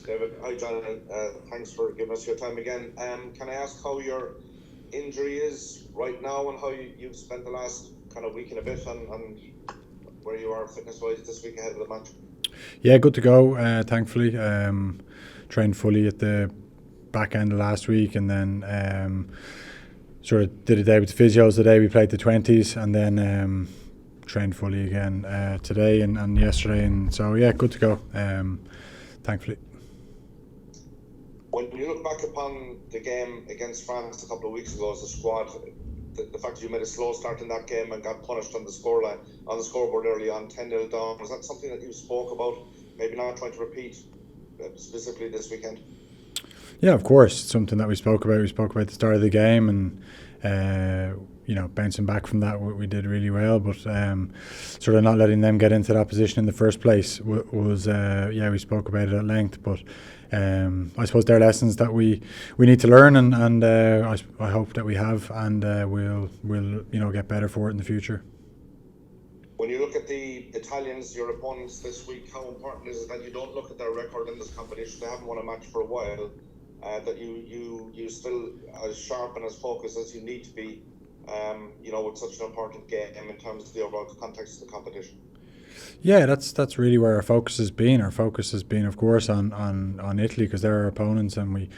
David, hi John, thanks for giving us your time again. Can I ask how your injury is right now and how you've spent the last kind of week and a bit and where you are fitness-wise this week ahead of the match? Yeah, good to go. Thankfully, trained fully at the back end of last week, and then sort of did a day with the physios the day we played the 20s, and then trained fully again today and yesterday, and so yeah, good to go. Thankfully. When you look back upon the game against France a couple of weeks ago as a squad, the fact that you made a slow start in that game and got punished on the scoreline, on the scoreboard early on, 10-0 down, was that something that you spoke about, maybe not trying to repeat specifically this weekend? Yeah, of course, it's something that we spoke about. We spoke about the start of the game, and bouncing back from that, we did really well. But sort of not letting them get into that position in the first place was we spoke about it at length. But I suppose they're lessons that we need to learn, and I hope that we have, and we'll get better for it in the future. When you look at the Italians, your opponents this week, how important is it that you don't look at their record in this competition? They haven't won a match for a while. That you still as sharp and as focused as you need to be, with such an important game in terms of the overall context of the competition. Yeah, that's really where our focus has been. Our focus has been, of course, on Italy, because they're our opponents, and we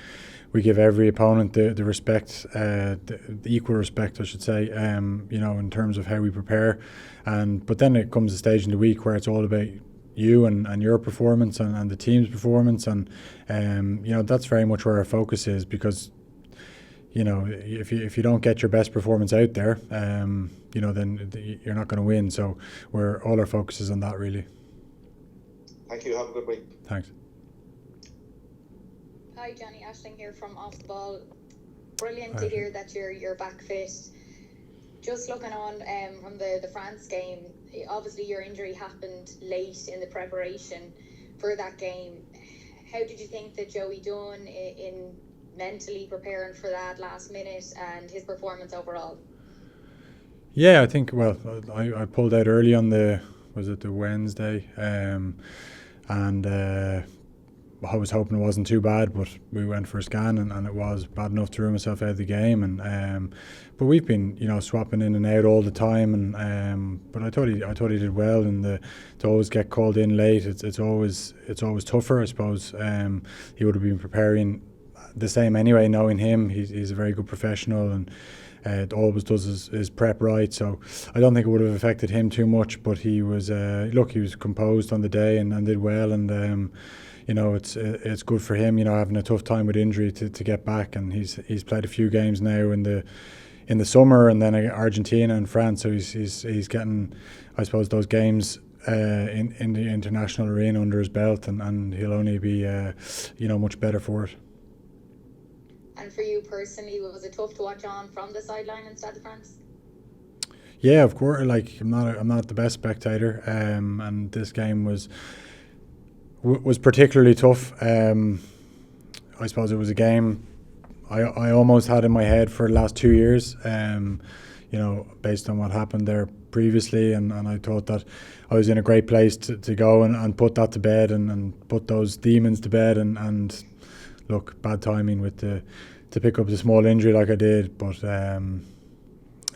give every opponent the respect, the equal respect, I should say, in terms of how we prepare. But then it comes a stage in the week where it's all about you and your performance and the team's performance, and that's very much where our focus is, because if you don't get your best performance out there, then you're not going to win. So all our focus is on that, really. Thank you. Have a good week. Thanks. Hi Johnny, Ashling here from Off the Ball. Brilliant to hear that you're back fit. Just looking on from the France game, obviously your injury happened late in the preparation for that game. How did you think that Joey done in mentally preparing for that last minute and his performance overall? Yeah, I think, I pulled out early on the Wednesday, and I was hoping it wasn't too bad, but we went for a scan and it was bad enough to rule myself out of the game. And but we've been swapping in and out all the time, and but I thought he did well. And to always get called in late, it's always tougher, I suppose. He would have been preparing the same anyway, knowing him. He's a very good professional, and always does his prep right. So I don't think it would have affected him too much. But he was he was composed on the day and did well, and it's good for him, having a tough time with injury to get back, and he's played a few games now in the summer, and then Argentina and France, so he's getting, I suppose, those games in the international arena under his belt, and he'll only be much better for it. And for you personally, was it tough to watch on from the sideline in Stade de France? Yeah, of course. Like, I'm not the best spectator, and this game was particularly tough. I suppose it was a game I almost had in my head for the last 2 years, based on what happened there previously, and I thought that I was in a great place to go and put that to bed, and put those demons to bed, and look, bad timing to pick up the small injury like I did, but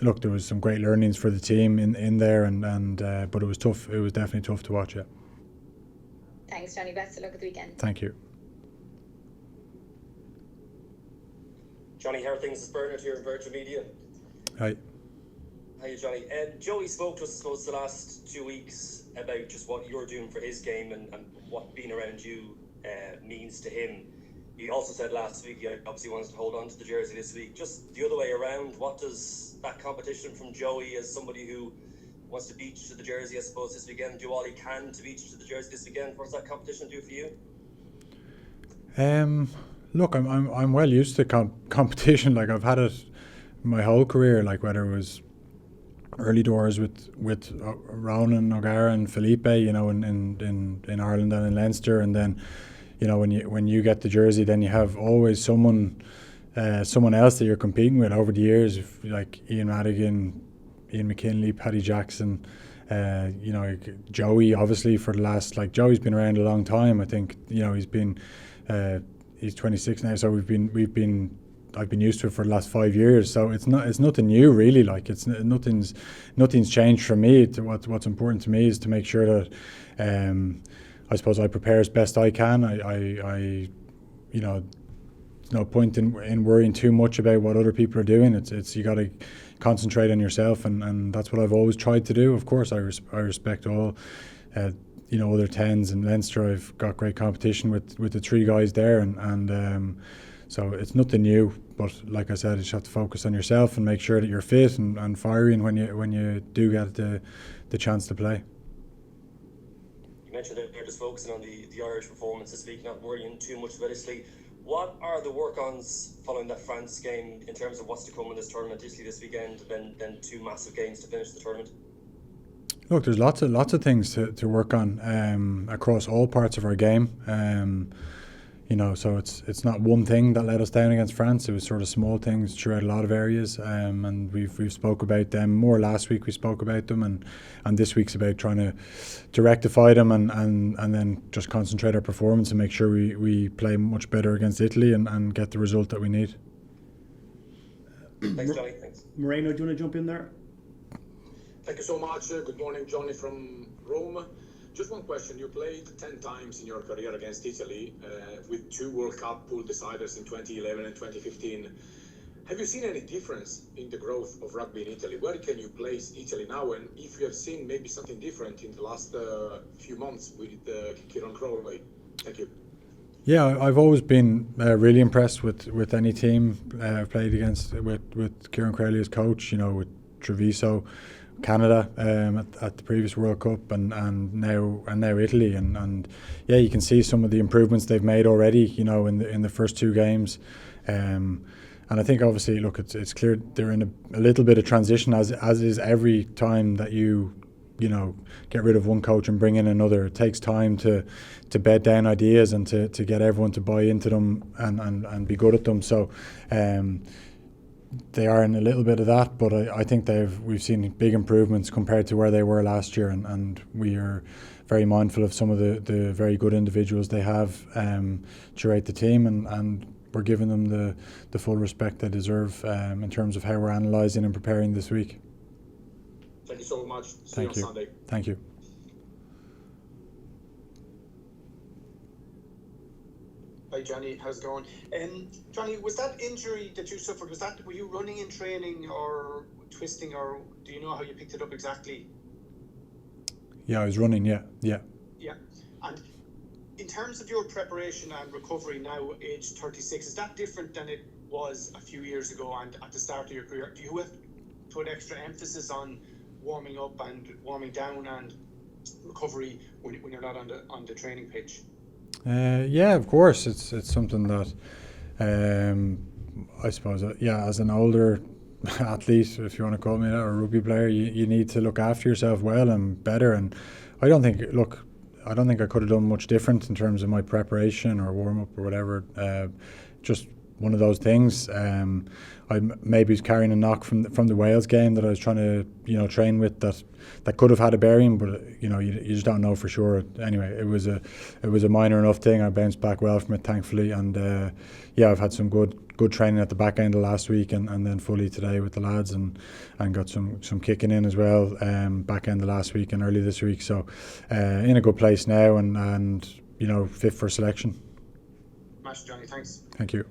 look, there was some great learnings for the team in there, and but it was tough. It was definitely tough to watch it. Thanks, Johnny. Best of luck at the weekend. Thank you. Johnny, how are things? It's Bernard here in Virgin Media. Hi. Hi, Johnny. Joey spoke to us, I suppose, the last 2 weeks about just what you're doing for his game and what being around you means to him. He also said last week he obviously wants to hold on to the jersey this week. Just the other way around, what does that competition from Joey, as somebody who wants to beat you to the jersey, I suppose, this weekend, do all he can to beat you to the jersey this weekend? What does that competition do for you? Look, I'm well used to competition. Like, I've had it my whole career. Like, whether it was early doors with Ronan O'Gara and Felipe, in Ireland and in Leinster, and then when you get the jersey, then you have always someone else that you're competing with over the years, like Ian Madigan, Ian McKinley, Paddy Jackson, Joey, obviously, for the last, Joey's been around a long time. I think, he's been He's 26 now, so I've been used to it for the last 5 years. So it's nothing new really. Like nothing's changed for me. What's important to me is to make sure that I suppose I prepare as best I can. I you know, there's no point in worrying too much about what other people are doing. It's you got to concentrate on yourself, and that's what I've always tried to do. Of course, I respect all other 10s in Leinster. I've got great competition with the 3 guys there, and so it's nothing new. But like I said, you just have to focus on yourself and make sure that you're fit and firing when you do get the chance to play. You mentioned that they're just focusing on the Irish performance this week, not worrying too much about Italy. What are the work-ons following that France game in terms of what's to come in this tournament? Italy this weekend, then 2 massive games to finish the tournament. Look, there's lots of things to work on across all parts of our game. So it's not one thing that let us down against France. It was sort of small things throughout a lot of areas, and we've spoke about them more last week. We spoke about them, and this week's about trying to rectify them and then just concentrate our performance and make sure we play much better against Italy and get the result that we need. Thanks, Johnny. Thanks. Moreno, do you want to jump in there? Thank you so much. Good morning, Johnny from Rome. Just one question. You played 10 times in your career against Italy, with 2 World Cup pool deciders in 2011 and 2015. Have you seen any difference in the growth of rugby in Italy? Where can you place Italy now? And if you have seen maybe something different in the last few months with Kieran Crowley? Thank you. Yeah, I've always been really impressed with any team I've played against, with Kieran Crowley as coach, with Treviso, Canada at the previous World Cup, and now Italy, and yeah, you can see some of the improvements they've made already, in the first 2 games, and I think obviously, look, it's clear they're in a little bit of transition, as is every time that you get rid of one coach and bring in another. It takes time to bed down ideas and to get everyone to buy into them and be good at them. So they are in a little bit of that, but I think we've seen big improvements compared to where they were last year, and we are very mindful of some of the very good individuals they have throughout the team, and we're giving them the full respect they deserve in terms of how we're analysing and preparing this week. Thank you so much. Thank you. On Sunday. Thank you. Hi Johnny, how's it going? Johnny, was that injury that you suffered, were you running in training or twisting, or do you know how you picked it up exactly? Yeah, I was running, yeah. Yeah. And in terms of your preparation and recovery now, age 36, is that different than it was a few years ago and at the start of your career? Do you have put extra emphasis on warming up and warming down and recovery when you're not on the training pitch? Yeah, of course. It's something that I suppose, as an older athlete, if you want to call me that, or a rugby player, you need to look after yourself well and better. And I don't think I could have done much different in terms of my preparation or warm up or whatever. Just one of those things. I maybe was carrying a knock from the Wales game that I was trying to train with that could have had a bearing, but you just don't know for sure. Anyway, it was a minor enough thing. I bounced back well from it, thankfully, and I've had some good training at the back end of last week and then fully today with the lads, and got some kicking in as well back end of last week and early this week. So in a good place now and fit for selection. Master Johnny, thanks. Thank you.